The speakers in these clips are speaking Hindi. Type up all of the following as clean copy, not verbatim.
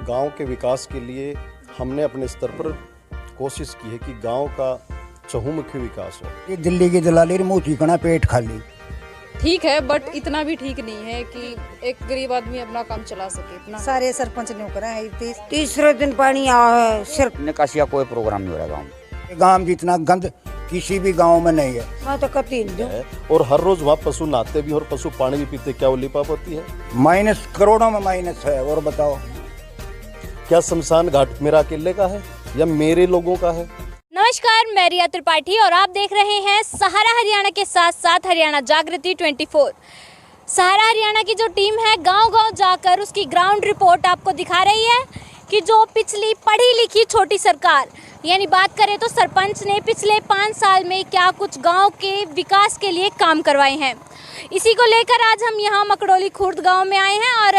गांव के विकास के लिए हमने अपने स्तर पर कोशिश की है कि गांव का चहुमुखी विकास हो। ये दिल्ली की दलाली मुँह चिकना पेट खाली ठीक है, बट इतना भी ठीक नहीं है कि एक गरीब आदमी अपना काम चला सके। इतना सारे सरपंच ने करा तीसरे दिन पानी आया है, सिर्फ निकासी का कोई प्रोग्राम नहीं हो रहा गाँव में। गांव जितना गंद किसी भी गांव में नहीं है। मैं तो कभी और हर रोज वहाँ पशु नहाते भी और पशु पानी भी पीते, क्या वो लिपाप होती है? माइनस करोड़ों में माइनस है। और बताओ क्या शमशान घाट मेरा अकेले का है या मेरे लोगों का है? नमस्कार, मैं रिया त्रिपाठी और आप देख रहे हैं सहारा हरियाणा के साथ साथ हरियाणा जागृति 24। सहारा हरियाणा की जो टीम है गांव-गांव जाकर उसकी ग्राउंड रिपोर्ट आपको दिखा रही है कि जो पिछली पढ़ी लिखी छोटी सरकार यानी बात करें तो सरपंच ने पिछले 5 साल में क्या कुछ गांव के विकास के लिए काम करवाए हैं। इसी को लेकर आज हम यहाँ मकड़ोली खुर्द गांव में आए हैं और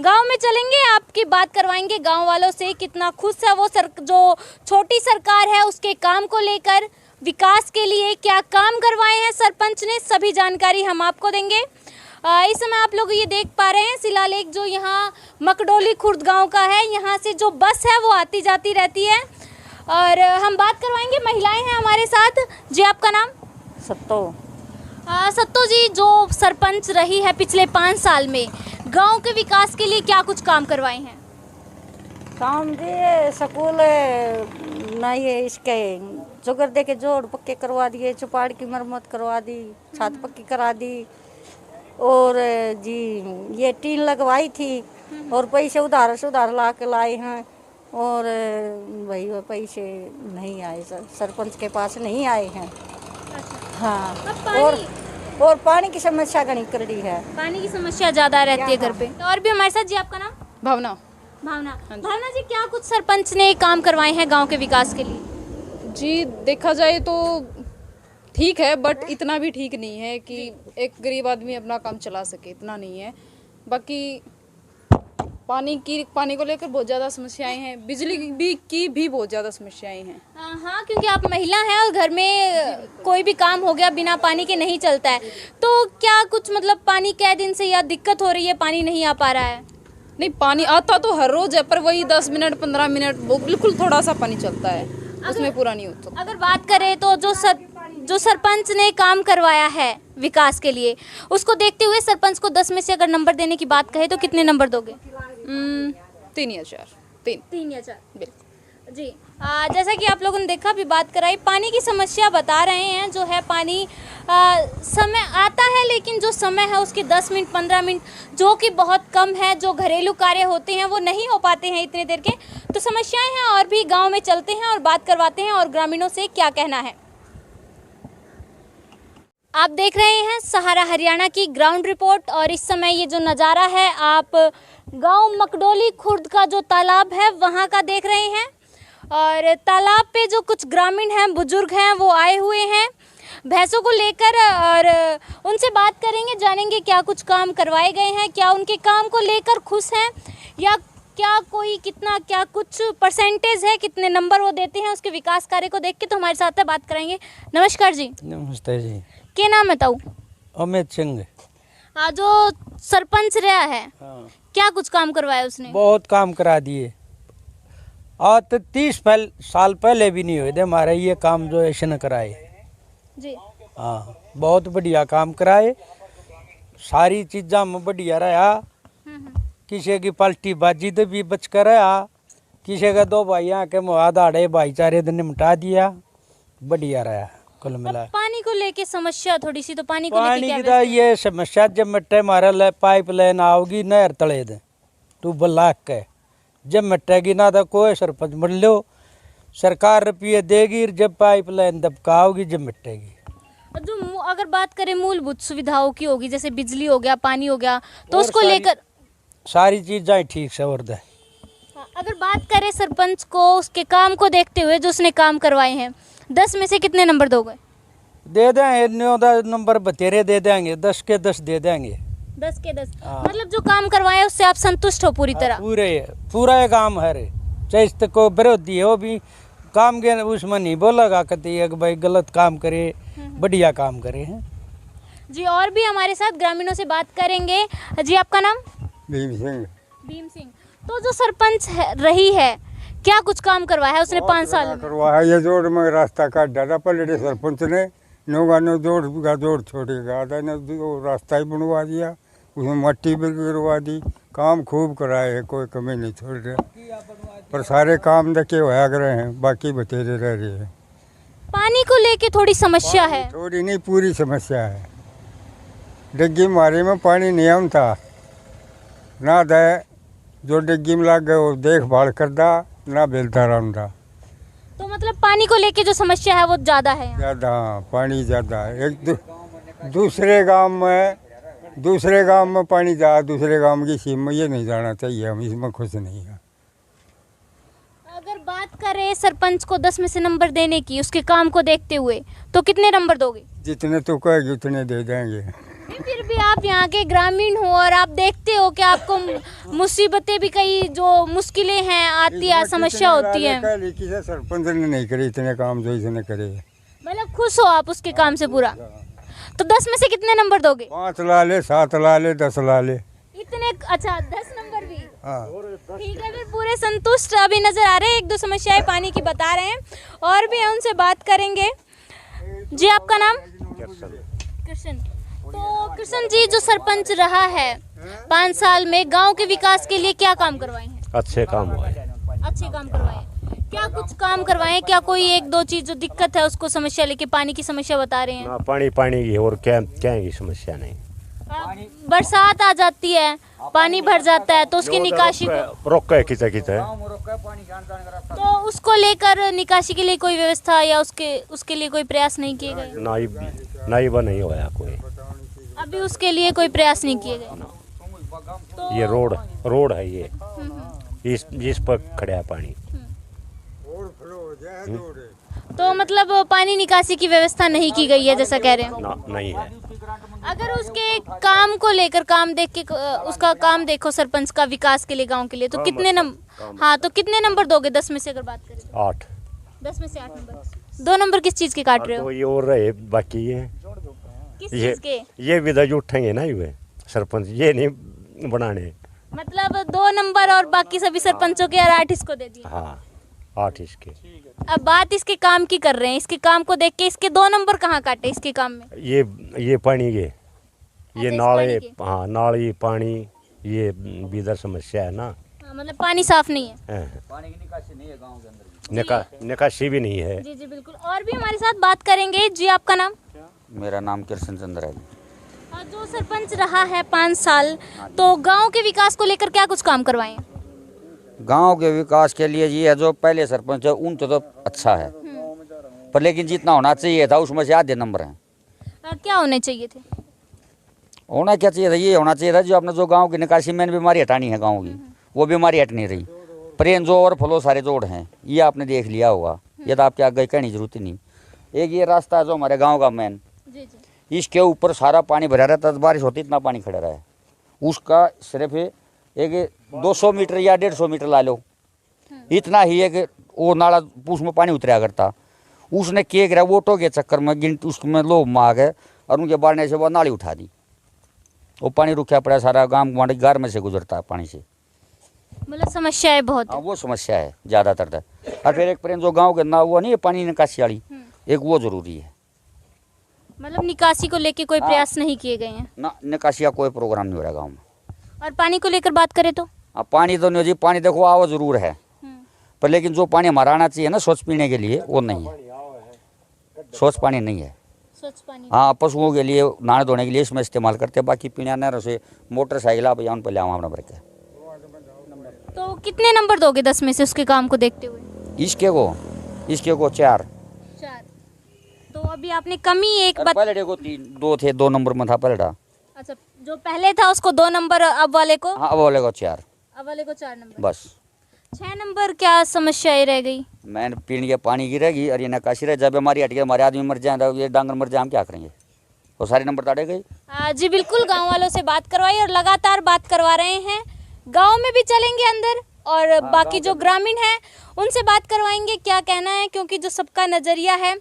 गांव में चलेंगे, आपकी बात करवाएंगे गांव वालों से कितना खुश है वो जो छोटी सरकार है उसके काम को लेकर, विकास के लिए क्या काम करवाए हैं सरपंच ने, सभी जानकारी हम आपको देंगे। इस समय आप लोग ये देख पा रहे हैं शिलालेख जो यहाँ मकड़ोली खुर्द गाँव का है, यहाँ से जो बस है वो आती जाती रहती है और हम बात करवाएंगे, महिलाएं हैं हमारे साथ। जी आपका नाम? सत्तो जी, जो सरपंच रही है पिछले 5 साल में गांव के विकास के लिए क्या कुछ काम करवाए हैं? काम दिए, स्कूल नहीं है, इसके जुगर दे के जोड़ पक्के करवा दिए, चौपाड़ की मरम्मत करवा दी, छत पक्की करा दी और जी ये टीन लगवाई थी और पैसे उधार ला के लाए हैं और भाई वो पैसे नहीं आए, सरपंच के पास नहीं आए हैं। हाँ, और पानी की समस्या घनी करड़ी है, पानी की समस्या ज्यादा रहती है घर पे। और भी हमारे साथ। जी आपका नाम? भावना। भावना जी, क्या कुछ सरपंच ने काम करवाए हैं गांव के विकास के लिए? जी देखा जाए तो ठीक है, बट इतना भी ठीक नहीं है कि एक गरीब आदमी अपना काम चला सके, इतना नहीं है। बाकी पानी को लेकर बहुत ज़्यादा समस्याएं हैं, बिजली की भी बहुत ज़्यादा समस्याएं हैं। हाँ, क्योंकि आप महिला हैं और घर में कोई भी काम हो गया बिना पानी के नहीं चलता है, तो क्या कुछ मतलब पानी कै दिन से या दिक्कत हो रही है, पानी नहीं आ पा रहा है? नहीं, पानी आता तो हर रोज है पर वही 10 मिनट 15 मिनट वो बिल्कुल थोड़ा सा पानी चलता है, उसमें पूरा नहीं होता। अगर बात करें तो जो सरपंच ने काम करवाया है विकास के लिए, उसको देखते हुए सरपंच को 10 में से अगर नंबर देने की बात कहे तो कितने नंबर दोगे? 3 या 4। 3 या 4, बिल्कुल जी। जैसा कि आप लोगों ने देखा, अभी बात कराई, पानी की समस्या बता रहे हैं। जो है पानी समय आता है लेकिन जो समय है उसके 10 मिनट 15 मिनट जो कि बहुत कम है, जो घरेलू कार्य होते हैं वो नहीं हो पाते हैं इतने देर के, तो समस्याएं हैं। और भी गांव में चलते हैं और बात करवाते हैं और ग्रामीणों से क्या कहना है। आप देख रहे हैं सहारा हरियाणा की ग्राउंड रिपोर्ट और इस समय ये जो नज़ारा है आप गांव मकड़ोली खुर्द का जो तालाब है वहाँ का देख रहे हैं और तालाब पे जो कुछ ग्रामीण हैं, बुजुर्ग हैं, वो आए हुए हैं भैंसों को लेकर और उनसे बात करेंगे, जानेंगे क्या कुछ काम करवाए गए हैं, क्या उनके काम को लेकर खुश हैं या क्या कोई कितना क्या कुछ परसेंटेज है, कितने नंबर वो देते हैं उसके विकास कार्य को देख के। तो हमारे साथ बात कराएंगे। नमस्कार जी। नमस्ते जी। क्या नाम बताऊँ? अमित सिंह। जो सरपंच रहा है, हाँ। क्या कुछ काम करवाया उसने? बहुत काम करा दिए, आज तो 30 साल पहले भी नहीं हुए थे हमारे ये काम जो ऐसे न कराए जी। हाँ, बहुत बढ़िया काम कराए, सारी चीज़ा में बढ़िया रहा। किसी की पलटी बाजी तो भी बच कर रहा, किसी का 2 भाइयों के मुआद आड़े भाईचारे ने निपटा दिया, बढ़िया रहा कुल मिला। पानी को लेके समस्या थोड़ी सी, तो पानी को पानी लेके की क्या? ये समस्या जब मिट्टे मारे पाइप लाइन आओगी नहर तले दे ट्यूबवेल लाख के, जब मिटेगी ना तो कोई सरपंच मिल लो, सरकार रुपये देगी, जब पाइप लाइन दबकाओगी जब मिटेगी। जो अगर बात करें मूलभूत सुविधाओं की होगी, जैसे बिजली हो गया, पानी हो गया, तो उसको लेकर सारी चीज़ें ठीक से और दे। अगर बात करें सरपंच को उसके काम को देखते हुए जो उसने काम करवाए हैं, 10 में से कितने नंबर दोगे? दे देंगे नंबर बतेरे दे देंगे, 10 के 10 दे देंगे। 10 के 10 मतलब जो काम करवाया उससे आप संतुष्ट हो पूरी तरह? पूरा काम है रे, चाहे को विरोधी है वो भी काम के उसमें नहीं बोलेगा कहती है कि भाई गलत काम करे, बढ़िया काम करे हैं जी। और भी हमारे साथ ग्रामीणों से बात करेंगे। जी आपका नाम? भीम सिंह। भीम सिंह। तो जो सरपंच रही है, क्या कुछ काम करवाया है उसने 5 साल में? करवाया ये जोड़ में रास्ता काट डाला पहले सरपंच ने, नौगा ने जोड़ का जोड़ छोड़ेगा, आधा ने रास्ता ही बनवा दिया, उसमें मट्टी भी गिरवा दी, काम खूब कराए है, कोई कमी नहीं छोड़ रहा, पर सारे काम देखे होया करे हैं, बाकी बतेरे रह रहे हैं। पानी को लेके थोड़ी समस्या है। थोड़ी नहीं पूरी समस्या है। डिग्गी मारे में पानी नियम था ना, दे जो डिग्गी में लग गए वो देखभाल करता ना बेलता रहा। तो मतलब पानी को लेके जो समस्या है वो ज़्यादा है यहाँ। ज़्यादा, हाँ पानी ज़्यादा है। एक दूसरे गांव में पानी जा, दूसरे गांव की सीम में ये नहीं जाना चाहिए, हम इसमें खुश नहीं हैं। अगर बात करें सरपंच को 10 में से नंबर देने की, उसके काम को देखते हुए, तो कितने नंबर दोगे? जितने तो कहेगी उतने दे देंगे। नहीं, फिर भी आप यहाँ के ग्रामीण हो और आप देखते हो कि आपको मुसीबतें भी कई जो मुश्किलें हैं आती है, समस्या होती है। किसी सरपंच ने नहीं करे इतने काम जो इसने करे। मतलब खुश हो आप उसके काम से पूरा? तो 10 में से कितने नंबर दोगे? 5 ला ले, 7 ला ले, 10 ला ले। इतने? अच्छा, 10 नंबर भी। हाँ ठीक है, फिर पूरे संतुष्ट अभी नजर आ रहे हैं। 1-2 समस्याएं पानी की बता रहे हैं और भी उनसे बात करेंगे। जी, आपका नाम? कृष्ण। तो कृष्ण जी, जो सरपंच रहा है 5 साल में, गांव के विकास के लिए क्या काम करवाए हैं? अच्छे काम हुए। अच्छे काम करवाए। क्या कुछ काम करवाए? क्या कोई 1-2 चीज जो दिक्कत है उसको समस्या लेके पानी की समस्या बता रहे हैं? ना पानी की और क्या की समस्या नहीं। बरसात आ जाती है, पानी भर जाता है, तो उसकी निकासी को रोक है किते तो उसको लेकर निकासी के लिए कोई व्यवस्था या उसके लिए कोई प्रयास नहीं किए गए? नहीं होया कोई, अभी उसके लिए कोई प्रयास नहीं किए गए। ये रोड है ये, जिस पर खड़ा है पानी। तो मतलब पानी निकासी की व्यवस्था नहीं की गई है जैसा कह रहे हैं? नहीं है। अगर उसके काम को लेकर, काम देख के उसका काम देखो सरपंच का विकास के लिए, गांव के लिए, तो कितने नंबर? हाँ, तो कितने नंबर दोगे 10 में से अगर बात करें? 8। 10 में से 8 नंबर। 2 नंबर किस चीज के काट रहे हो? तो ये और रहे बाकी ये किस चीज के? ये विदा जो उठेंगे ना ये सरपंच, ये नहीं बनाने। मतलब 2 नंबर और बाकी सभी सरपंचों के 8 इसको दे दिए। हाँ, 8 इसके। अब बात इसके काम की कर रहे हैं, इसके काम को देख के इसके 2 नंबर कहाँ काटे इसके काम में? ये पानी के, ये अच्छा, नाले, इस पानी के। हाँ नाली पानी, ये बीदर समस्या है ना। हाँ, मतलब पानी साफ नहीं है। पानी की निकासी नहीं है गांव के अंदर। निकासी भी नहीं है। जी जी बिल्कुल। और भी हमारे साथ बात करेंगे। जी, आपका नाम? मेरा नाम कृष्ण चंद्र है। जो सरपंच रहा है 5 साल, तो गांव के विकास को लेकर क्या कुछ काम करवाए हैं? गांव के विकास के लिए ये है, जो पहले सरपंच है उन तो अच्छा है, पर लेकिन जितना होना चाहिए था उसमें से आधे नंबर हैं। क्या होने चाहिए थे? होना क्या चाहिए था, ये होना चाहिए था जो अपने जो गांव की निकासी में बीमारी हटानी है गांव की, वो बीमारी हट नहीं रही। प्रेम जो और फ्लो सारे जोड़ हैं, ये आपने देख लिया होगा, ये तो आपके आगे कहने की जरूरत ही नहीं। एक ये रास्ता है जो हमारे गाँव का मेन, इसके ऊपर सारा पानी भरा रहता है, बारिश होती इतना पानी खड़ा रहा है, उसका सिर्फ एक 200 मीटर या 150 मीटर ला लो, इतना ही है कि वो नाला उसमें पानी उतरा करता। उसने क्या करा, वोटों के चक्कर में गिनती उसमें लोग मांग है और उनके बढ़ने से वो नाली उठा दी, वो पानी रुका पड़ा, सारा गांव गार में से गुजरता है पानी से। मतलब समस्याएं बहुत है। वो समस्या है ज़्यादातर है। और फिर एक प्रेम जो गाँव के ना वो नहीं है पानी निकासी वाली, एक वो जरूरी है। मतलब निकासी को लेके कोई प्रयास नहीं किए गए हैं ना, निकासी का कोई प्रोग्राम नहीं हो रहा गाँव में। और पानी को लेकर बात करें तो? पानी तो नहीं जी, पानी देखो आओ जरूर है, पर लेकिन जो पानी हमारा आना चाहिए ना स्वच्छ पीने के लिए, वो नहीं है, स्वच्छ पानी नहीं है। स्वच्छ पानी हाँ, पशुओं के लिए नहाने धोने के लिए इसमें इस्तेमाल करते हैं, बाकी पीने नहरों से मोटरसाइकिल आप उन पर ले आओ भर के। तो कितने नंबर दोगे 10 में से उसके काम को देखते हुए? इसके को 4। तो अभी आपने कमी एक पहले को 2 थे, 2 नंबर में था पहले। अच्छा, जो पहले था उसको 2 नंबर, अब वाले को? हाँ, अब वाले को 4। अब वाले को 4 नंबर बस। 6 नंबर क्या समस्याएं रह गई? मैंने पीने के पानी गिरेगी और ये निकासी रहे, जब बीमारी हट गई, हमारे आदमी मर जाए, ये डांगर मर जाए, हम क्या करेंगे? वो सारे नंबर ताड़े गई। जी बिल्कुल, गांव वालों से बात करवाई और लगातार बात करवा रहे हैं। गांव में भी चलेंगे अंदर और बाकी जो ग्रामीण हैं उनसे बात करवाएंगे क्या कहना है, क्योंकि जो सबका नज़रिया है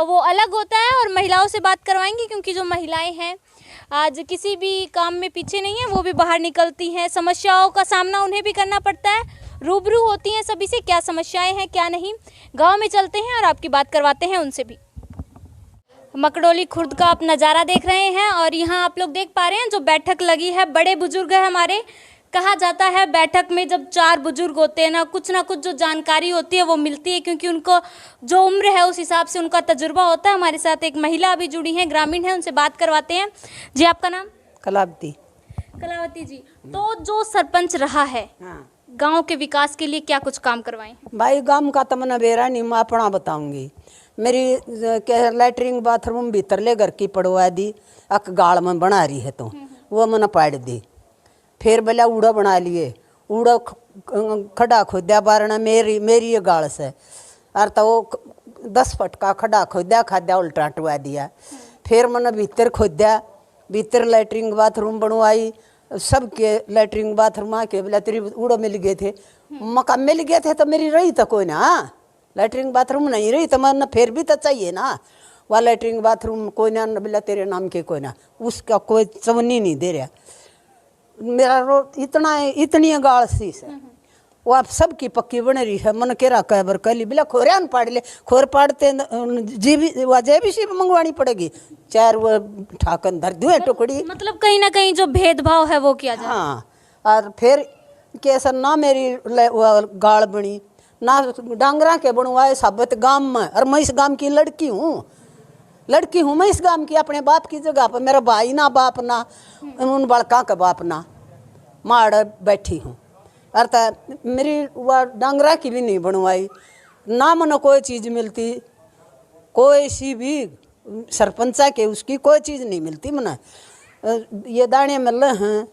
वो अलग होता है। और महिलाओं से बात करवाएंगे क्योंकि जो महिलाएं हैं आज किसी भी काम में पीछे नहीं है, वो भी बाहर निकलती हैं, समस्याओं का सामना उन्हें भी करना पड़ता है, रूबरू होती हैं सभी से, क्या समस्याएं हैं क्या नहीं। गांव में चलते हैं और आपकी बात करवाते हैं उनसे भी। मकड़ोली खुर्द का आप नज़ारा देख रहे हैं और यहाँ आप लोग देख पा रहे हैं जो बैठक लगी है, बड़े बुजुर्ग है हमारे। कहा जाता है बैठक में जब 4 बुजुर्ग होते हैं ना कुछ जो जानकारी होती है वो मिलती है, क्योंकि उनको जो उम्र है उस हिसाब से उनका तजुर्बा होता है। हमारे साथ एक महिला अभी जुड़ी हैं, ग्रामीण है, उनसे बात करवाते हैं। जी आपका नाम? कलावती। कलावती जी, तो जो सरपंच रहा है गांव के विकास के लिए क्या कुछ काम करवाए? भाई गांव का तो मैंने बेरा नहीं, मैं अपना बताऊंगी। मेरी लैटरिंग बाथरूम भीतर ले घर की पड़वा दी, अक गाड़ में बना रही है तो वो मैंने पाड़ दी। फिर बोला ऊड़ा बना लिए, ऊड़ा खड्डा खोदा बारना मेरी ये गाड़ से, और तो वो 10 फुट का खड्डा खोदा खाद्या उल्टा टवा दिया। फिर मैंने भीतर खोदा, भीतर लैटरिंग बाथरूम बनवाई, सबके लैटरिंग बाथरूम आके बोला तेरी ऊड़ो मिल गए थे, मका मिल गए थे तो मेरी रही तो कोई ना, लैटरिंग बाथरूम नहीं रही तो मैंने फिर भी तो चाहिए ना। वह लैटरिंग बाथरूम कोई ना बोला तेरे नाम के कोई ना, उसका कोई चवनी नहीं दे रहा। मेरा रोड इतनी गाड़ सी है, वो आप सबकी पक्की बन रही है। मन केरा कहबर कली बोला खोरियान पाड़ ले, खोर पाड़ते JBC मंगवानी पड़ेगी, 4 वो ठाकन धर दुए टुकड़ी। मतलब कहीं ना कहीं जो भेदभाव है वो किया जाए। हाँ, और फिर कैसा ना मेरी गाड़ बनी ना डांगरा के बनवाए साबत गांव में, और मैं इस गांव की लड़की हूँ मैं इस गांव की, अपने बाप की जगह पर। मेरा भाई ना बाप ना उन बड़का का बाप ना, माड़ बैठी हूँ। अर्थात मेरी वह डांगरा की भी नहीं बनवाई ना, मन कोई चीज़ मिलती, कोई सी भी सरपंचा के उसकी कोई चीज़ नहीं मिलती। मना ये दाने मिल रहे हैं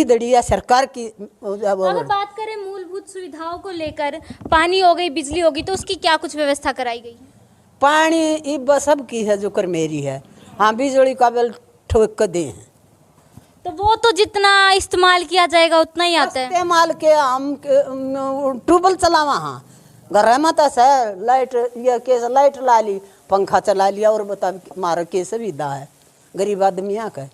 दड़ी या सरकार की। अगर बात करें मूलभूत सुविधाओं को लेकर, पानी हो गई, बिजली होगी, तो उसकी क्या कुछ व्यवस्था कराई गई है? पानी इब सब की है जो कर मेरी है। हाँ, बिजली का बिल ठोक कर दे हैं तो वो तो जितना इस्तेमाल किया जाएगा उतना ही आता है। इस्तेमाल के हम ट्यूबवेल चलावा, हाँ घर में तो है लाइट, ये कैसे लाइट ला ली, पंखा चला लिया, और बता मारा के सुविधा है गरीब आदमी यहाँ का।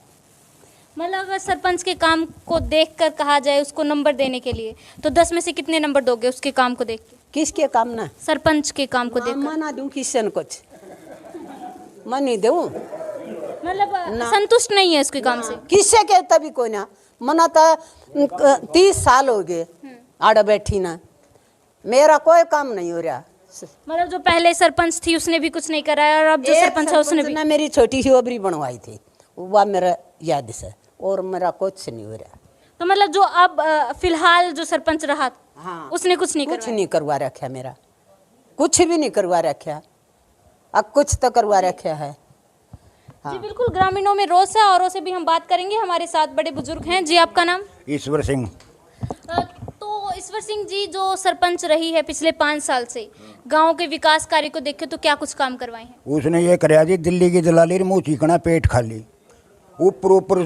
मतलब अगर सरपंच के काम को देखकर कहा जाए उसको नंबर देने के लिए, तो 10 में से कितने नंबर दोगे उसके काम को देख के? किसके काम ना? सरपंच के काम को देख। मैं ना दूं किसी ने कुछ, मैं नहीं दूं। मतलब संतुष्ट नहीं है उसके काम से? किससे के तभी कोई ना, मना तो 30 साल हो गए आड़ा बैठी ना, मेरा कोई काम नहीं हो रहा। मतलब जो पहले सरपंच थी उसने भी कुछ नहीं कराया, और अब जो सरपंच है उसने भी? मेरी छोटी सी ओबरी बनवाई थी, वह मेरा याद से, और मेरा कुछ नहीं हो रहा। तो मतलब जो अब फिलहाल जो सरपंच रहा, हाँ, उसने कुछ नहीं करवा रखा, मेरा कुछ भी नहीं करवा रखा, अब कुछ तो करवा रखा है। हाँ। जी बिल्कुल, ग्रामीणों में रोष है, औरों से भी हम बात करेंगे। हमारे साथ बड़े बुजुर्ग हैं। जी आपका नाम? ईश्वर सिंह। तो ईश्वर सिंह जी, जो सरपंच रही है पिछले 5 साल से, गांव के विकास कार्य को देखे तो क्या कुछ काम करवाए हैं? उसने ये कराया जी, दिल्ली की दलाली मुँह चीकना पेट खाली, ऊपर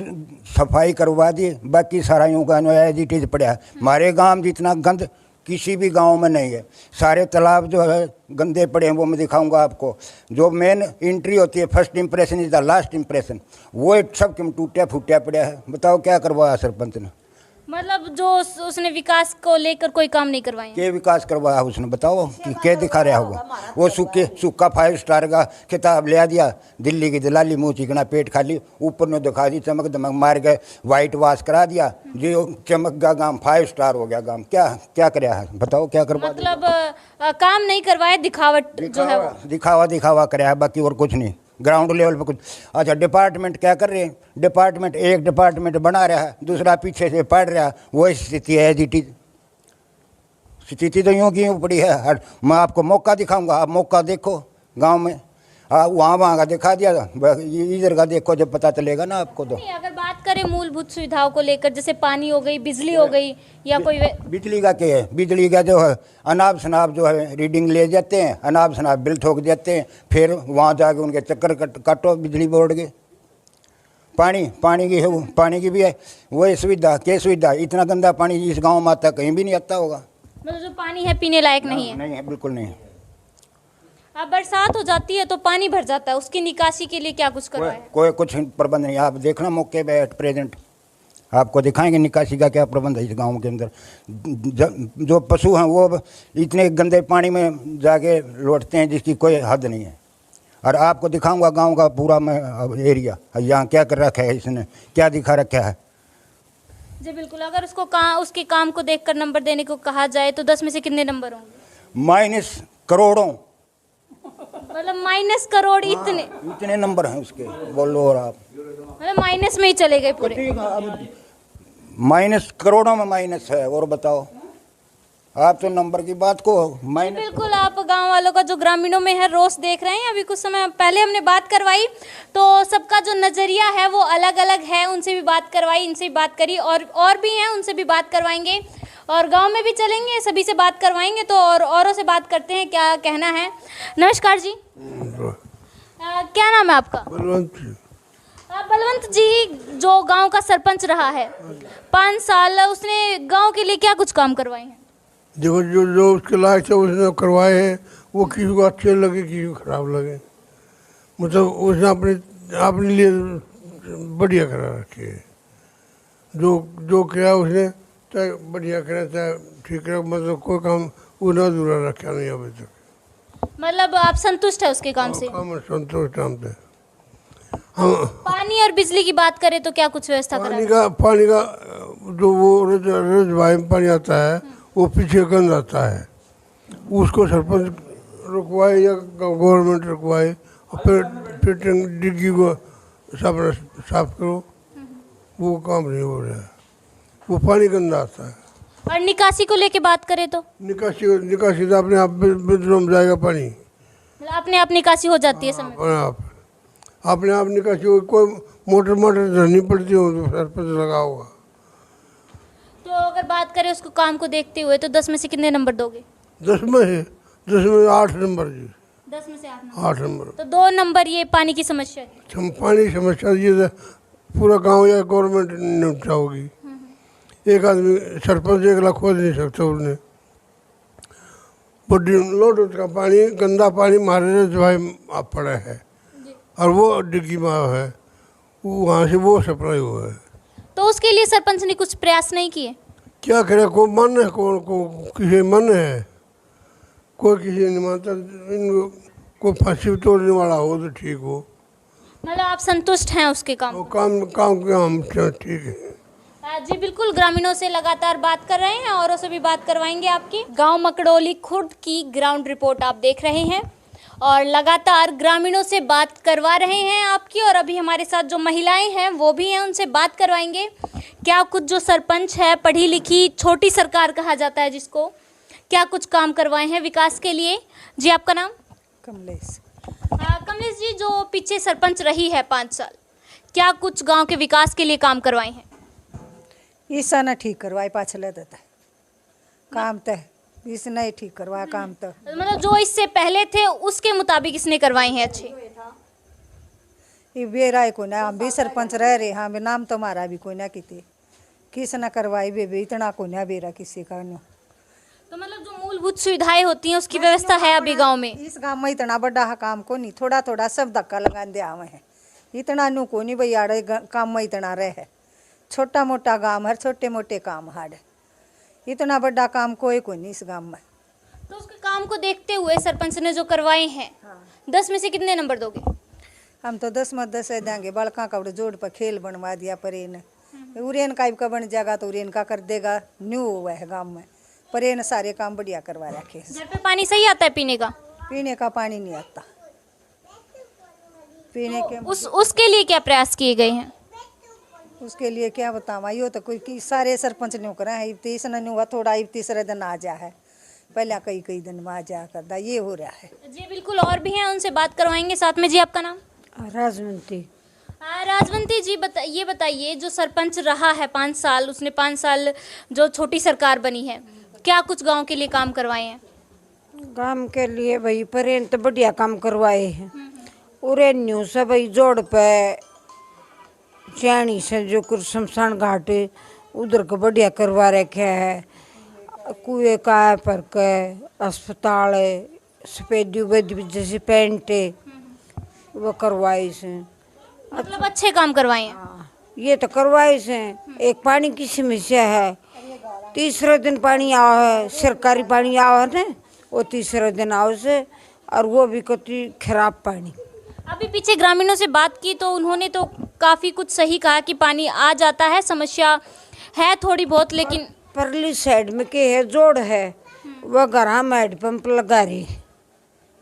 सफाई करवा दी, बाकी सारा यूँ का एज इट इज पड़ा। हमारे गांव जितना गंद किसी भी गांव में नहीं है। सारे तालाब जो है गंदे पड़े हैं, वो मैं दिखाऊंगा आपको। जो मेन एंट्री होती है, first impression is the last impression, वो सब टूटा फूटा पड़ा है। बताओ क्या करवाया सरपंच ने? मतलब जो उसने विकास को लेकर कोई काम नहीं करवाए? क्या विकास करवाया उसने? बताओ कि क्या दिखा रहा होगा? वो सूखा 5 स्टार का खिताब ले दिया, दिल्ली की दलाली मुँह चिकना पेट खाली, ऊपर ने दिखा दी चमक दमक मार गए, वाइट वॉश करा दिया, जो चमक गया गांव, 5 स्टार हो गया गांव। क्या कराया है? बताओ क्या करवा? मतलब काम नहीं करवाए, दिखावट जो है वो दिखावा कराया, बाकी और कुछ नहीं। ग्राउंड लेवल पर कुछ। अच्छा, डिपार्टमेंट क्या कर रहे हैं? डिपार्टमेंट एक डिपार्टमेंट बना रहा है, दूसरा पीछे से पढ़ रहा है, वो स्थिति है जी। स्थिति तो यूँ की यूँ पड़ी है। मैं आपको मौका दिखाऊंगा, आप मौका देखो गांव में। हाँ, वहाँ का दिखा दिया, इधर का देखो, जब पता चलेगा ना आपको। तो अगर बात करें मूलभूत सुविधाओं को लेकर, जैसे पानी हो गई, बिजली हो गई, या कोई बिजली का क्या है? बिजली का जो है अनाप शनाप जो है रीडिंग ले जाते हैं, अनाप शनाप बिल ठोक देते हैं, फिर वहाँ जाके उनके चक्कर काटो बिजली बोर्ड के। पानी की है, वो पानी की भी है वही सुविधा। क्या सुविधा? इतना गंदा पानी इस गाँव में आता कहीं भी नहीं आता होगा। मतलब जो पानी है पीने लायक नहीं है? नहीं है, बिल्कुल नहीं है। अब बरसात हो जाती है तो पानी भर जाता है, उसकी निकासी के लिए क्या कुछ करवाया है? कोई कुछ प्रबंध नहीं। आप देखना मौके पे एट प्रेजेंट आपको दिखाएंगे निकासी का क्या प्रबंध है इस गांव के अंदर। जो पशु हैं वो इतने गंदे पानी में जाके लौटते हैं जिसकी कोई हद नहीं है। और आपको दिखाऊंगा गांव का पूरा मैं एरिया यहाँ क्या कर रखा है, इसने क्या दिखा रखा है। जी बिल्कुल, अगर उसके काम को देखकर नंबर देने को कहा जाए तो 10 में से कितने नंबर होंगे? माइनस करोड़ों, मतलब माइनस करोड़ इतने नंबर हैं उसके, बोलो। और आप मतलब माइनस में ही चले गए पूरे। माइनस करोड़ों में माइनस है। और बताओ, आप तो नंबर की बात को माइनस। बिल्कुल, आप गांव वालों का जो ग्रामीणों में है रोष देख रहे हैं। अभी कुछ समय पहले हमने बात करवाई तो सबका जो नज़रिया है वो अलग अलग है। उनसे भी बात करवाई, इनसे भी बात करी, और भी हैं उनसे भी बात करवाएंगे, और गांव में भी चलेंगे, सभी से बात करवाएंगे। तो औरों से बात करते हैं क्या कहना है। नमस्कार जी, क्या नाम है आपका? बलवंत जी, जो गांव का सरपंच रहा है 5 साल, उसने गांव के लिए क्या कुछ काम करवाए हैं? देखो, जो उसके लायक से उसने करवाए हैं वो किसी को अच्छे लगे, किसी को खराब लगे। मतलब उसने अपने लिए बढ़िया करा रखी है। जो किया उसने, चाहे बढ़िया करा चाहे ठीक करा, मतलब कोई काम वो ना अधूरा रखा नहीं अभी तक। मतलब आप संतुष्ट है उसके काम से? काम संतुष्ट हम पे। पानी और बिजली की बात करें तो क्या कुछ व्यवस्था करा? पानी का जो वो रजवाई में पानी आता है वो पीछे गंद आता है, उसको सरपंच रुकवाए या गवर्नमेंट रुकवाए, और फिर डिग्गी को साफ करो, वो काम नहीं हो रहा है। वो पानी गंदा आता है। और निकासी को लेके बात करें तो? निकासी तो अपने आप बिजरों में जाएगा पानी, अपने आप निकासी हो जाती है समय अपने आप निकासी हो। कोई मोटर धरनी पड़ती हो तो सरपंच लगा होगा। तो अगर बात करें उसको काम को देखते हुए तो 10 में से कितने नंबर दोगे? 10 में 8 नंबर जी। 10 में से 8 नंबर। तो 2 नंबर ये पानी की समस्या है। पानी की समस्या ये पूरा गांव या गवर्नमेंट निपटा होगी। एक आदमी सरपंच 1 लाख खोद नहीं सकता। उसने बड़ी लोड उसका पानी, गंदा पानी मारे भाई आप पड़ा है, और वो डिग्गी में है, वहाँ से वो सप्लाई हुआ है। तो उसके लिए सरपंच ने कुछ प्रयास नहीं किए? क्या करे, को मन है, किसी मन है, कोई किसी नहीं मानता। इनको को फांसी तोड़ने वाला हो तो ठीक हो। मतलब आप संतुष्ट हैं उसके काम? काम के हम ठीक है। जी बिल्कुल, ग्रामीणों से लगातार बात कर रहे हैं, औरों से भी बात करवाएंगे आपकी। गांव मकड़ोली खुर्द की ग्राउंड रिपोर्ट आप देख रहे हैं, और लगातार ग्रामीणों से बात करवा रहे हैं आपकी। और अभी हमारे साथ जो महिलाएं हैं वो भी हैं, उनसे बात करवाएंगे। क्या कुछ जो सरपंच है, पढ़ी लिखी छोटी सरकार कहा जाता है जिसको, क्या कुछ काम करवाए हैं विकास के लिए? जी आपका नाम? कमलेश। कमलेश जी, जो पीछे सरपंच रही है 5 साल, क्या कुछ गांव के विकास के लिए काम करवाए हैं? ईसा ने ठीक करवाए, पाछले देता काम तो इसने ही ठीक करवाया काम तो। मतलब जो इससे पहले थे उसके मुताबिक इसने करवाए हैं अच्छे? ये बेरा को ना, हम भी सरपंच रह रहे, हाँ नाम तो हमारा भी कोई ना किस न करवाई बे इतना को ना बेरा किसी का न। तो मतलब जो मूलभूत सुविधाएं होती हैं उसकी व्यवस्था है अभी गांव में? इस गांव में इतना बड़ा काम को नहीं, थोड़ा थोड़ा सब धक्का लगा दे आवे हैं, इतना नु को नहीं भाई आड़े काम में इतना रहे। छोटा मोटा गांव है, छोटे मोटे काम हाड़, इतना बड़ा काम कोई को नहीं इस गांव में। तो उसके काम को देखते हुए सरपंच ने जो करवाए हैं, 10 में से कितने नंबर दोगे? हम तो 10 में 10 देंगे। बड़का का जोड़ पर खेल बनवा दिया, परेन उरेन का बन जाएगा तो उरेन का कर देगा, न्यू हुआ है गांव में। परेन सारे काम बढ़िया करवा रखे। घर पे पानी सही आता है पीने का? पीने का पानी नहीं आता। पीने के उसके लिए क्या प्रयास किए गए हैं? उसके लिए क्या बतावा, यो तो कोई सारे सरपंच न्यू करा है। तीसरा न्यू हुआ, थोड़ा तीसरे दिन आ जा है, पहले कई दिन में आ जा करता, ये हो रहा है। जी बिल्कुल, और भी हैं, उनसे बात करवाएंगे साथ में। जी आपका नाम? राजवंती। राजवंती जी, ये बताइए, जो सरपंच रहा है 5 साल, उसने 5 साल जो छोटी सरकार बनी है, क्या कुछ गांव के लिए काम करवाए हैं? गांव के लिए भाई परेन तो बढ़िया काम करवाए हैं। उरे न्यू से भाई जोड़ पे चैनी से जो कुछ शमशान घाट उधर को बढ़िया करवा रखे है। कुएं का पर के अस्पताल सफेदी वेदी जैसे पेंट है वो करवाई से। मतलब अच्छे काम करवाए हैं। ये तो करवाई से। एक पानी की समस्या है, तीसरे दिन पानी आवा है, सरकारी पानी आवा है ना, वो तीसरे दिन आओ से, और वो भी कति खराब पानी। अभी पीछे ग्रामीणों से बात की तो उन्होंने तो काफ़ी कुछ सही कहा कि पानी आ जाता है, समस्या है थोड़ी बहुत, लेकिन परली साइड में के है जोड़ है, वह घर में हैंडपंप लगा रही,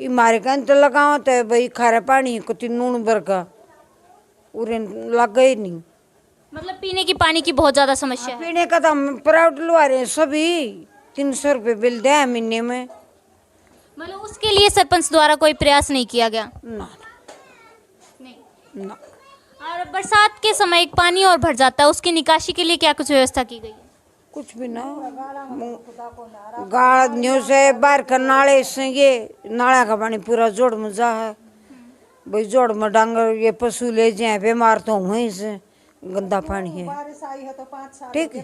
ये मारे का तो लगाओ तो भाई खारा पानी कति नून बरका उरे लगा ही नहीं। मतलब पीने की पानी की बहुत ज़्यादा समस्या है। पीने का तो हम प्राइवेट लगा रहे हैं सभी, 300 रुपये बिल दे महीने में। मतलब उसके लिए सरपंच द्वारा कोई प्रयास नहीं किया गया? ना नहीं। ना। और बरसात के समय एक पानी और भर जाता है, उसकी निकासी के लिए क्या कुछ व्यवस्था की गई है? कुछ भी ना, गाड़ न्यू से बाहर का नाले से, ये नाला का पानी पूरा जोड़ में जा है भाई, जोड़ में डांगर ये पशु ले जाए बीमार तो वहीं से गंदा पानी है। ठीक है।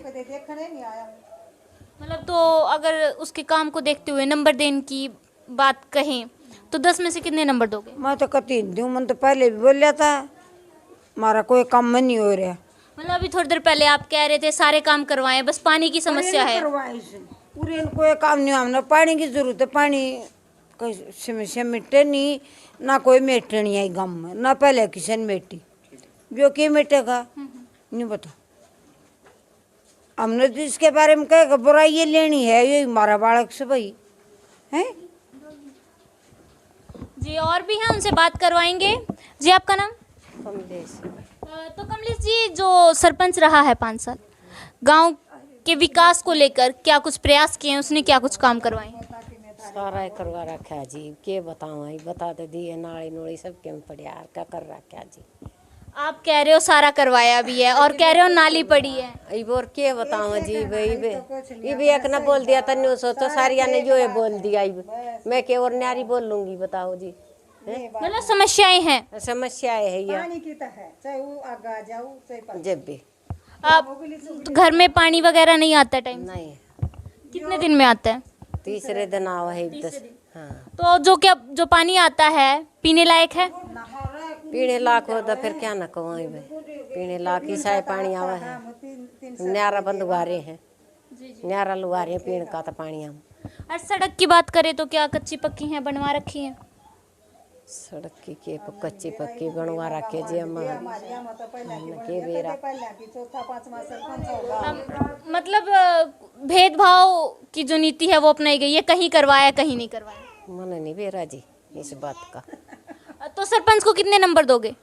मतलब तो अगर उसके काम को देखते हुए नंबर देने की बात कहें तो 10 में से कितने नंबर दोगे? मैं तो कती दूँ, मैं तो पहले भी बोल था हमारा कोई काम में नहीं हो रहा। मतलब अभी थोड़ी देर पहले आप कह रहे थे सारे काम करवाए, बस पानी की समस्या है। पूरे कोई काम नहीं, हमने पानी की जरूरत है, पानी कोई समस्या मिटे नहीं, ना कोई मेटनी आई गाँव में, ना पहले किसी ने मेटी, जो कि मिटेगा नहीं बता। हमने तो इसके बारे में कहेगा बुराई ये लेनी है, ये हमारा बालक से भाई है जी। और भी हैं, उनसे बात करवाएंगे। जी आपका नाम? कमलेश। तो कमलेश जी, जो सरपंच रहा है 5 साल, गांव के विकास को लेकर क्या कुछ प्रयास किए हैं, उसने क्या कुछ काम करवाए हैं? सारा करवा रखा है जी, के बताऊँ, बता तो दिए, नाली नोड़ी सब के पड़िया क्या कर रखा है जी। आप कह रहे हो सारा करवाया भी है और कह रहे हो नाली पड़ी है। अब और के बताऊँ जी भाई, ये भी एक ना बोल दिया तन्यू सोचो सारिया ने जो है बोल दिया, मैं के और न्यारी बोल लूंगी, बताओ जी। मतलब समस्याएं हैं। समस्याएं है ये, जब भी आप तो घर में पानी वगैरह नहीं आता टाइम? नहीं। कितने दिन में आता है? तीसरे दिन आवा है। हाँ। तो जो पानी आता है पीने लायक है? पीने लायक हो तो फिर क्या न कहूँ, पीने लायक ही साय पानी आवा है, न्यारा बंद गुआरे हैं, न्यारा लुआरे हैं पीने का तो पानी हम। और सड़क की बात करें तो क्या कच्ची पक्की हैं, बनवा रखी हैं? सड़क की के कच्ची पक्की बनवा रखे जी हम के बेरा। मतलब भेदभाव की जो नीति है वो अपनाई गई है, कहीं करवाया कहीं नहीं करवाया। मन नहीं बेरा जी इस बात का। तो सरपंच को कितने नंबर दोगे?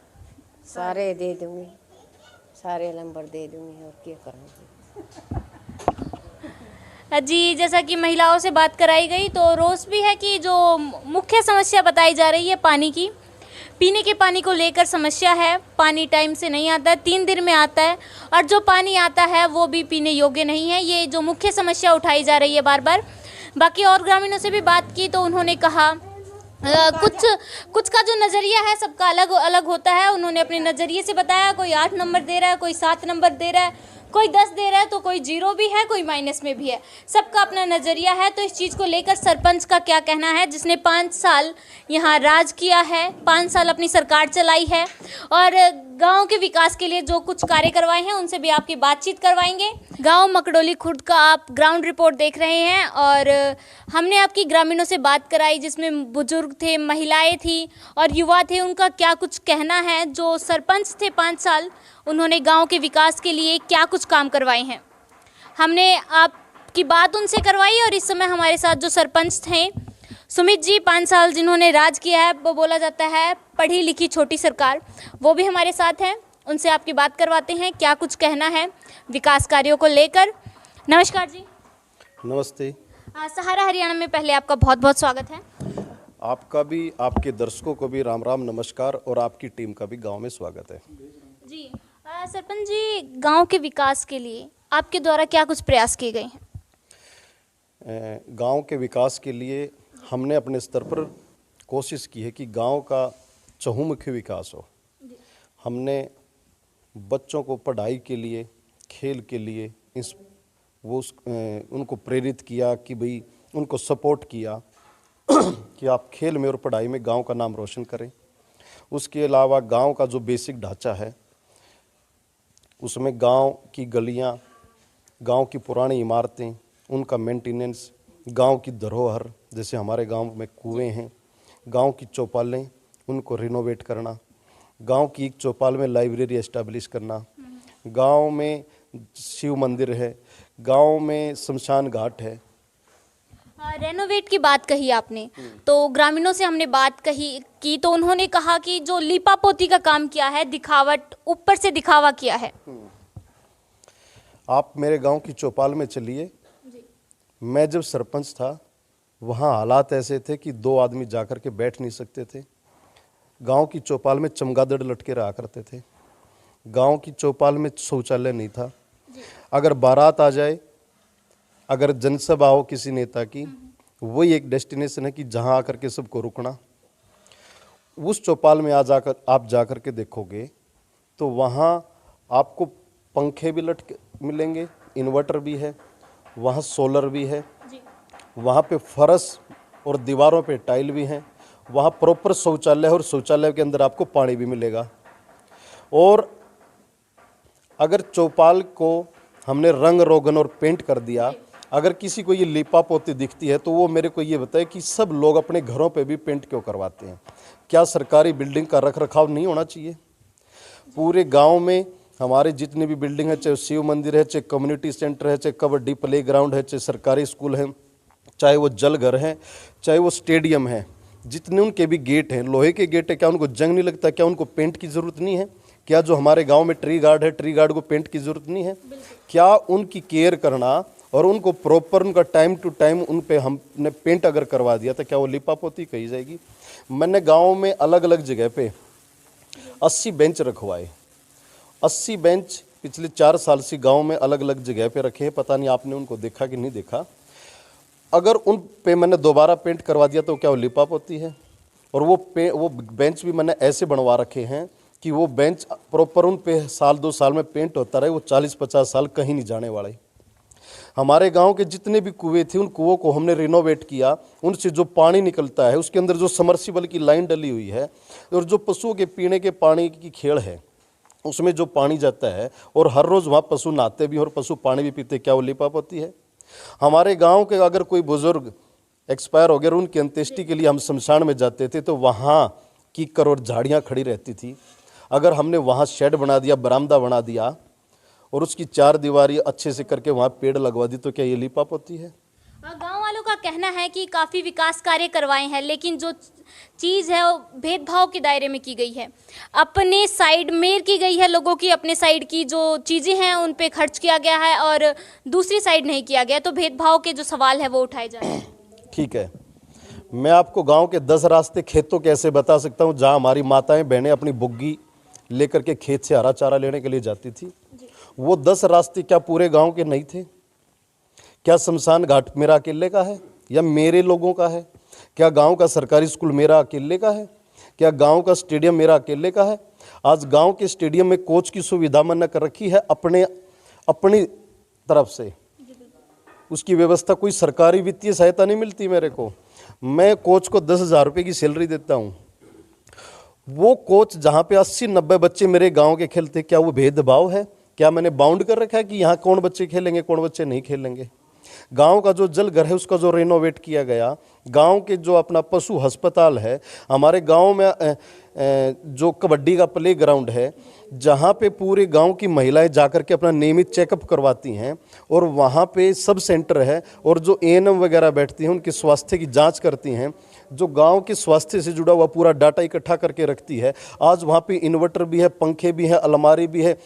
सारे दे दूंगी, सारे नंबर दे दूंगी, और क्या करूँगी जी। जैसा कि महिलाओं से बात कराई गई तो रोष भी है कि जो मुख्य समस्या बताई जा रही है पानी की, पीने के पानी को लेकर समस्या है। पानी टाइम से नहीं आता है, 3 दिन में आता है, और जो पानी आता है वो भी पीने योग्य नहीं है। ये जो मुख्य समस्या उठाई जा रही है बार बार। बाकी और ग्रामीणों से भी बात की तो उन्होंने कहा कुछ का जो नज़रिया है सबका अलग अलग होता है। उन्होंने अपने नज़रिए से बताया, कोई 8 नंबर दे रहा है, कोई 7 नंबर दे रहा है, कोई 10 दे रहा है, तो कोई 0 भी है, कोई माइनस में भी है। सबका अपना नज़रिया है। तो इस चीज़ को लेकर सरपंच का क्या कहना है, जिसने 5 साल यहाँ राज किया है, 5 साल अपनी सरकार चलाई है और गांव के विकास के लिए जो कुछ कार्य करवाए हैं उनसे भी आपकी बातचीत करवाएंगे। गांव मकडोली खुर्द का आप ग्राउंड रिपोर्ट देख रहे हैं और हमने आपकी ग्रामीणों से बात कराई, जिसमें बुजुर्ग थे, महिलाएं थी और युवा थे। उनका क्या कुछ कहना है, जो सरपंच थे 5 साल, उन्होंने गांव के विकास के लिए क्या कुछ काम करवाए हैं। हमने आपकी बात उनसे करवाई और इस समय हमारे साथ जो सरपंच थे सुमित जी, 5 साल जिन्होंने राज किया है, वो बोला जाता है पढ़ी लिखी छोटी सरकार, वो भी हमारे साथ हैं। उनसे आपकी बात करवाते हैं, क्या कुछ कहना है विकास कार्यों को लेकर। नमस्कार जी। नमस्ते। सहारा हरियाणा में पहले आपका बहुत बहुत स्वागत है। आपका भी, आपके दर्शकों को भी राम राम नमस्कार, और आपकी टीम का भी गांव में स्वागत है जी। सरपंच जी, गांव के विकास के लिए आपके द्वारा क्या कुछ प्रयास किए गए हैं? गांव के विकास के लिए हमने अपने स्तर पर कोशिश की है कि गांव का चहुमुखी विकास हो। हमने बच्चों को पढ़ाई के लिए, खेल के लिए उनको प्रेरित किया कि भाई उनको सपोर्ट किया कि आप खेल में और पढ़ाई में गांव का नाम रोशन करें। उसके अलावा गांव का जो बेसिक ढांचा है उसमें गांव की गलियां, गांव की पुरानी इमारतें, उनका मेंटेनेंस, गांव की धरोहर जैसे हमारे गांव में कुएं हैं, गांव की चौपालें उनको रिनोवेट करना, गांव की एक चौपाल में लाइब्रेरी एस्टैब्लिश करना, गांव में शिव मंदिर है, गांव में शमशान घाट है। रेनोवेट की बात कही आपने, तो ग्रामीणों से हमने बात की तो उन्होंने कहा कि जो लीपा पोती का काम किया है, दिखावट, ऊपर से दिखावा किया है। आप मेरे गांव की चौपाल में चलिए, मैं जब सरपंच था वहाँ हालात ऐसे थे कि 2 आदमी जाकर के बैठ नहीं सकते थे। गांव की चौपाल में चमगादड़ लटके रहा करते थे। गांव की चौपाल में शौचालय नहीं था। अगर बारात आ जाए, अगर जनसभा हो किसी नेता की, वही एक डेस्टिनेशन है कि जहां आकर के सबको रुकना। उस चौपाल में आप जाकर के देखोगे तो वहाँ आपको पंखे भी लटके मिलेंगे, इन्वर्टर भी है, वहाँ सोलर भी है, वहाँ पे फर्श और दीवारों पे टाइल भी हैं, वहाँ प्रॉपर शौचालय है और शौचालय के अंदर आपको पानी भी मिलेगा। और अगर चौपाल को हमने रंग रोगन और पेंट कर दिया, अगर किसी को ये लिपा पोती दिखती है तो वो मेरे को ये बताए कि सब लोग अपने घरों पे भी पेंट क्यों करवाते हैं? क्या सरकारी बिल्डिंग का रख रखाव नहीं होना चाहिए? पूरे गांव में हमारे जितनी भी बिल्डिंग है, चाहे शिव मंदिर है, चाहे कम्युनिटी सेंटर है, चाहे कबड्डी प्ले ग्राउंड है, चाहे सरकारी स्कूल है, चाहे वो जल घर है, चाहे वो स्टेडियम है, जितने उनके भी गेट हैं, लोहे के गेट है, क्या उनको जंग नहीं लगता? क्या उनको पेंट की ज़रूरत नहीं है? क्या जो हमारे गांव में ट्री गार्ड है, ट्री गार्ड को पेंट की ज़रूरत नहीं है? क्या उनकी केयर करना और उनको प्रॉपर उनका टाइम टू टाइम उन पे हमने पेंट अगर करवा दिया तो क्या वो लिपा पोती कही जाएगी? मैंने गांव में अलग अलग जगह पे 80 बेंच रखवाए। 80 बेंच पिछले 4 साल से गांव में अलग अलग जगह पे रखे हैं। पता नहीं आपने उनको देखा कि नहीं देखा। अगर उन पे मैंने दोबारा पेंट करवा दिया तो क्या वो लिपा पोती है? और वो बेंच भी मैंने ऐसे बनवा रखे हैं कि वो बेंच प्रॉपर उन पे साल 2 साल में पेंट होता रहे, वो 40-50 साल कहीं नहीं जाने वाले। हमारे गांव के जितने भी कुएं थे उन कुओं को हमने रिनोवेट किया। उनसे जो पानी निकलता है उसके अंदर जो समर्सिबल की लाइन डली हुई है और जो पशुओं के पीने के पानी की खेड़ है उसमें जो पानी जाता है और हर रोज़ वहाँ पशु नहाते भी और पशु पानी भी पीते, क्या वो लिपा पोती है? हमारे गांव के अगर कोई बुजुर्ग एक्सपायर हो गया, उनकी अंत्येष्टि के लिए हम शमशान में जाते थे तो वहाँ कीकर और झाड़ियाँ खड़ी रहती थी। अगर हमने वहाँ शेड बना दिया, बरामदा बना दिया और उसकी 4 दीवारी अच्छे से करके वहाँ पेड़ लगवा दी तो क्या ये लिपा पोती है? गांव वालों का कहना है कि काफ़ी विकास कार्य करवाए हैं, लेकिन जो चीज़ है वो भेदभाव के दायरे में की गई है, अपने साइड में की गई है। लोगों की अपने साइड की जो चीज़ें हैं उन पे खर्च किया गया है और दूसरी साइड नहीं किया गया, तो भेदभाव के जो सवाल है वो उठाए जा रहे हैं। ठीक है, मैं आपको गांव के 10 रास्ते खेतों के ऐसे बता सकता हूं जहां हमारी माताएं बहनें अपनी बुग्गी लेकर के खेत से हरा चारा लेने के लिए जाती थी। वो 10 रास्ते क्या पूरे गांव के नहीं थे? क्या शमशान घाट मेरा अकेले का है या मेरे लोगों का है? क्या गांव का सरकारी स्कूल मेरा अकेले का है? क्या गांव का स्टेडियम मेरा अकेले का है? आज गांव के स्टेडियम में कोच की सुविधा मैंने कर रखी है अपनी तरफ से। उसकी व्यवस्था, कोई सरकारी वित्तीय सहायता नहीं मिलती मेरे को। मैं कोच को 10,000 रुपये की सैलरी देता हूँ। वो कोच जहाँ पे 80-90 बच्चे मेरे गांव के खेलते, क्या वो भेदभाव है? क्या मैंने बाउंड कर रखा है कि यहाँ कौन बच्चे खेलेंगे कौन बच्चे नहीं खेलेंगे? गांव का जो जल घर है उसका जो रिनोवेट किया गया, गांव के जो अपना पशु अस्पताल है, हमारे गांव में जो कबड्डी का प्ले ग्राउंड है जहां पे पूरे गांव की महिलाएं जाकर के अपना नियमित चेकअप करवाती हैं और वहां पे सब सेंटर है और जो एएनएम वगैरह बैठती हैं उनके स्वास्थ्य की जांच करती हैं, जो गांव के स्वास्थ्य से जुड़ा हुआ पूरा डाटा इकट्ठा करके रखती है। आज वहाँ पे इन्वर्टर भी है, पंखे भी हैं, अलमारी भी है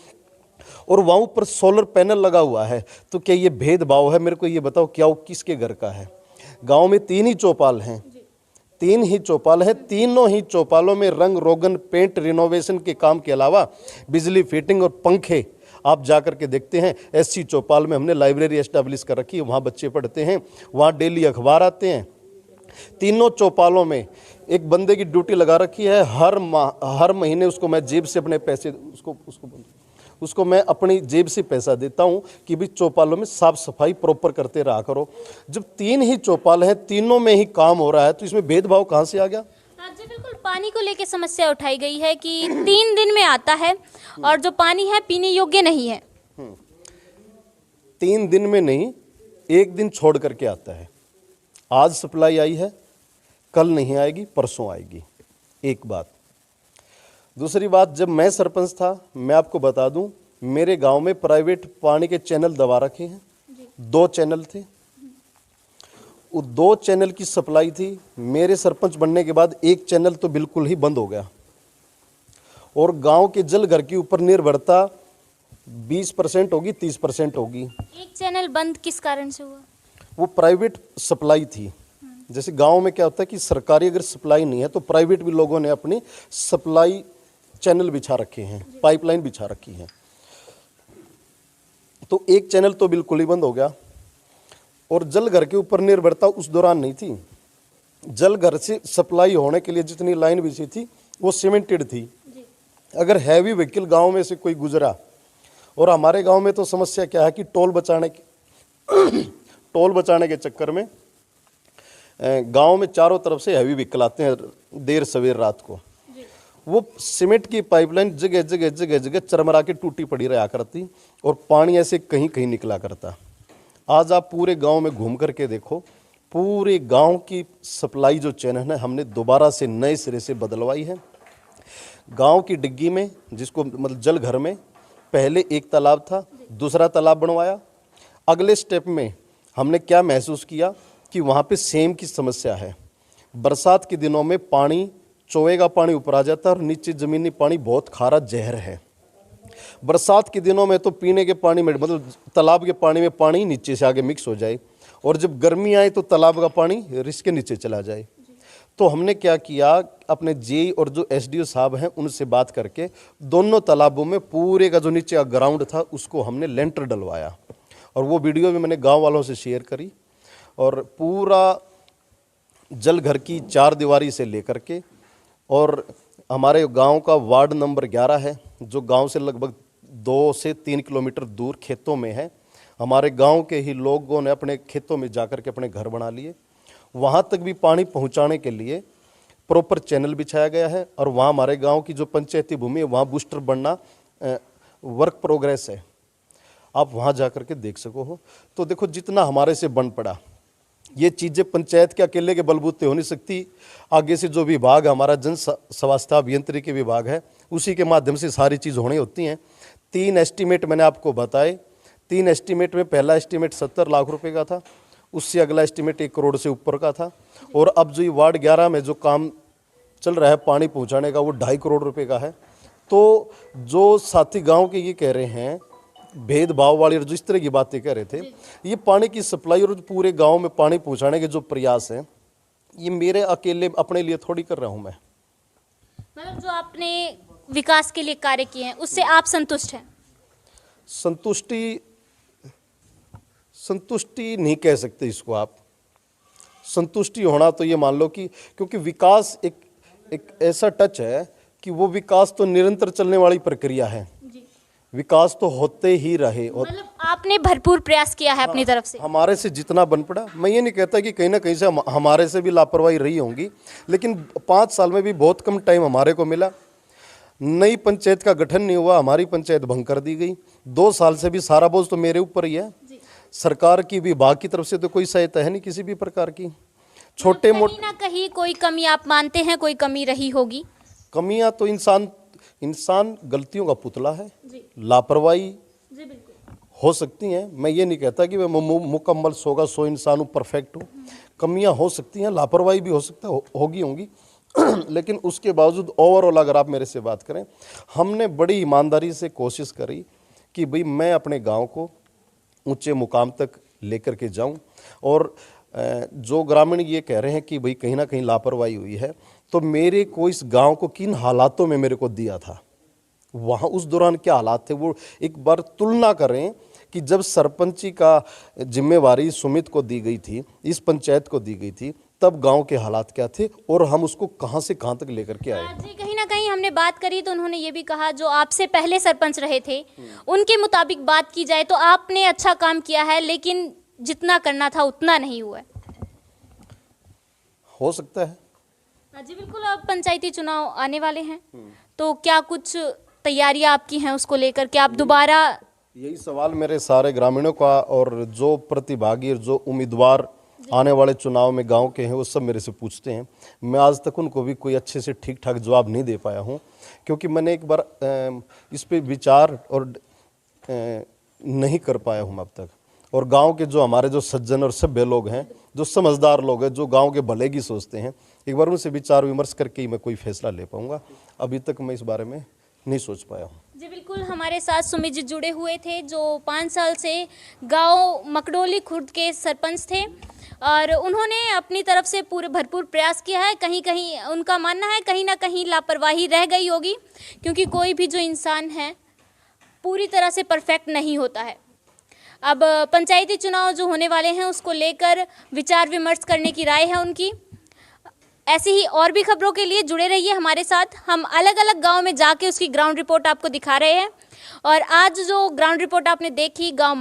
और वहाँ ऊपर सोलर पैनल लगा हुआ है। तो क्या ये भेदभाव है? मेरे को ये बताओ, क्या वो किसके घर का है? गांव में 3 ही चौपाल हैं, 3 ही चौपाल है। तीनों ही चौपालों में रंग रोगन पेंट रिनोवेशन के काम के अलावा बिजली फिटिंग और पंखे आप जाकर के देखते हैं। ऐसी चौपाल में हमने लाइब्रेरी एस्टैब्लिश कर रखी है, वहाँ बच्चे पढ़ते हैं, वहाँ डेली अखबार आते हैं। तीनों चौपालों में एक बंदे की ड्यूटी लगा रखी है, हर महीने उसको मैं जेब से अपने पैसे उसको मैं अपनी जेब से पैसा देता हूँ कि भाई चौपालों में साफ सफाई प्रॉपर करते रहा करो। जब 3 ही चौपाल हैं, तीनों में ही काम हो रहा है, तो इसमें भेदभाव कहाँ से आ गया? जी बिल्कुल, पानी को लेकर समस्या उठाई गई है कि 3 दिन में आता है और जो पानी है पीने योग्य नहीं है। 3 दिन में नहीं, 1 दिन छोड़ करके आता है। आज सप्लाई आई है, कल नहीं आएगी, परसों आएगी। एक बात। दूसरी बात, जब मैं सरपंच था, मैं आपको बता दूं, मेरे गांव में प्राइवेट पानी के चैनल दबा रखे हैं। 2 चैनल थे, वो 2 चैनल की सप्लाई थी। मेरे सरपंच बनने के बाद 1 चैनल तो बिल्कुल ही बंद हो गया और गांव के जल घर के ऊपर निर्भरता 20% होगी, 30% होगी। एक चैनल बंद किस कारण से हुआ? वो प्राइवेट सप्लाई थी। जैसे गांव में क्या होता है कि सरकारी अगर सप्लाई नहीं है तो प्राइवेट भी लोगों ने अपनी सप्लाई चैनल बिछा रखे हैं, पाइपलाइन बिछा रखी है। तो 1 चैनल तो बिल्कुल ही बंद हो गया और जल घर के ऊपर निर्भरता उस दौरान नहीं थी। जल घर से सप्लाई होने के लिए जितनी लाइन बिछी थी वो सीमेंटेड थी। अगर हैवी व्हीकल गांव में से कोई गुजरा, और हमारे गांव में तो समस्या क्या है कि टोल बचाने के चक्कर में गांव में चारों तरफ से हैवी व्हीकल आते हैं देर सवेर रात को। वो सीमेंट की पाइपलाइन जगह जगह जगह जगह चरमरा के टूटी पड़ी रहा करती और पानी ऐसे कहीं कहीं निकला करता। आज आप पूरे गांव में घूम करके देखो, पूरे गांव की सप्लाई जो चैनल है हमने दोबारा से नए सिरे से बदलवाई है। गांव की डिग्गी में, जिसको मतलब जल घर में, पहले एक तालाब था, दूसरा तालाब बनवाया। अगले स्टेप में हमने क्या महसूस किया कि वहाँ पे सेम की समस्या है। बरसात के दिनों में पानी, चोए का पानी ऊपर आ जाता है और नीचे ज़मीनी पानी बहुत खारा जहर है। बरसात के दिनों में तो पीने के पानी में, मतलब तालाब के पानी में पानी नीचे से आगे मिक्स हो जाए, और जब गर्मी आए तो तालाब का पानी रिस के नीचे चला जाए। तो हमने क्या किया, अपने जेई और जो एसडीओ साहब हैं उनसे बात करके दोनों तालाबों में पूरे का जो नीचे ग्राउंड था उसको हमने लेंटर डलवाया, और वो वीडियो भी मैंने गांव वालों से शेयर करी। और पूरा जल घर की 4 दीवारी से लेकर के, और हमारे गांव का वार्ड नंबर 11 है जो गांव से लगभग 2 से 3 किलोमीटर दूर खेतों में है। हमारे गांव के ही लोगों ने अपने खेतों में जाकर के अपने घर बना लिए। वहाँ तक भी पानी पहुँचाने के लिए प्रॉपर चैनल बिछाया गया है, और वहाँ हमारे गांव की जो पंचायती भूमि है वहाँ बूस्टर बनना वर्क प्रोग्रेस है। आप वहाँ जा कर के देख सको हो। तो देखो जितना हमारे से बन पड़ा, ये चीज़ें पंचायत के अकेले के बलबूते हो नहीं सकती। आगे से जो विभाग हमारा जन स्वास्थ्य अभियंत्रिकी विभाग है उसी के माध्यम से सारी चीज़ होनी होती हैं। 3 एस्टीमेट मैंने आपको बताए। 3 एस्टीमेट में पहला एस्टीमेट 70 लाख रुपए का था, उससे अगला एस्टीमेट 1 करोड़ से ऊपर का था, और अब जो ये वार्ड 11 में जो काम चल रहा है पानी पहुँचाने का वो 2.5 करोड़ रुपये का है। तो जो साथी गाँव के ये कह रहे हैं भेदभाव वाली और जो इस तरह की बातें कह रहे थे, ये पानी की सप्लाई और पूरे गांव में पानी पहुंचाने के जो प्रयास हैं, ये मेरे अकेले अपने लिए थोड़ी कर रहा हूं मैं। मतलब जो आपने विकास के लिए कार्य किए हैं उससे आप संतुष्ट हैं? संतुष्टि नहीं कह सकते इसको आप। संतुष्टि होना तो ये मान लो कि, क्योंकि विकास एक ऐसा टच है कि वो विकास तो निरंतर चलने वाली प्रक्रिया है। विकास तो होते ही रहे। और मतलब आपने भरपूर प्रयास किया है अपनी तरफ से? हमारे से जितना बन पड़ा। मैं ये नहीं कहता कि कहीं ना कहीं से हमारे से भी लापरवाही रही होंगी, लेकिन 5 साल में भी बहुत कम टाइम हमारे को मिला। नई पंचायत का गठन नहीं हुआ, हमारी पंचायत भंग कर दी गई। 2 साल से भी सारा बोझ तो मेरे ऊपर ही है। सरकार की विभाग की तरफ से तो कोई सहायता है नहीं किसी भी प्रकार की। छोटे मोटे ना कहीं कोई कमी आप मानते हैं, कोई कमी रही होगी? कमियां तो इंसान गलतियों का पुतला है। लापरवाही हो सकती हैं। मैं ये नहीं कहता कि मैं मुकम्मल 100 इंसान हूँ, परफेक्ट हूँ। कमियां हो सकती हैं, लापरवाही भी हो सकता है, होगी लेकिन उसके बावजूद ओवरऑल अगर आप मेरे से बात करें, हमने बड़ी ईमानदारी से कोशिश करी कि भाई मैं अपने गांव को ऊंचे मुकाम तक लेकर के जाऊं। और जो ग्रामीण ये कह रहे हैं कि भाई कहीं ना कहीं लापरवाही हुई है, तो मेरे को इस गांव को किन हालातों में मेरे को दिया था, वहाँ उस दौरान क्या हालात थे, वो एक बार तुलना करें कि जब सरपंची का जिम्मेवारी सुमित को दी गई थी, इस पंचायत को दी गई थी, तब गांव के हालात क्या थे और हम उसको कहां से कहां तक लेकर के आए। जी, कहीं ना कहीं हमने हमने बात करी तो उन्होंने ये भी कहा, जो आपसे पहले सरपंच रहे थे उनके मुताबिक बात की जाए तो आपने अच्छा काम किया है, लेकिन जितना करना था उतना नहीं हुआ है। हो सकता है। जी बिल्कुल, अब पंचायती चुनाव आने वाले हैं, तो क्या कुछ तैयारियां आपकी हैं उसको लेकर के? आप दोबारा, यही सवाल मेरे सारे ग्रामीणों का और जो प्रतिभागी और जो उम्मीदवार आने वाले चुनाव में गांव के हैं वो सब मेरे से पूछते हैं। मैं आज तक उनको भी कोई अच्छे से ठीक ठाक जवाब नहीं दे पाया हूं, क्योंकि मैंने एक बार इस पे विचार और नहीं कर पाया हूं अब तक। और गांव के जो हमारे जो सज्जन और सभ्य लोग हैं, जो समझदार लोग हैं, जो गांव के भले की सोचते हैं, एक बार उनसे विचार विमर्श करके ही मैं कोई फैसला ले पाऊंगा। अभी तक मैं इस बारे में नहीं सोच पाया हूँ। जी बिल्कुल, हमारे साथ सुमित जी जुड़े हुए थे, जो 5 साल से गांव मकडोली खुर्द के सरपंच थे और उन्होंने अपनी तरफ से पूरे भरपूर प्रयास किया है। कहीं कहीं उनका मानना है कहीं ना कहीं लापरवाही रह गई होगी, क्योंकि कोई भी जो इंसान है पूरी तरह से परफेक्ट नहीं होता है। अब पंचायती चुनाव जो होने वाले हैं उसको लेकर विचार विमर्श करने की राय है उनकी। ऐसी ही और भी खबरों के लिए जुड़े रहिए हमारे साथ। हम अलग अलग गांव में जाके उसकी ग्राउंड रिपोर्ट आपको दिखा रहे हैं। और आज जो ग्राउंड रिपोर्ट आपने देखी, गांव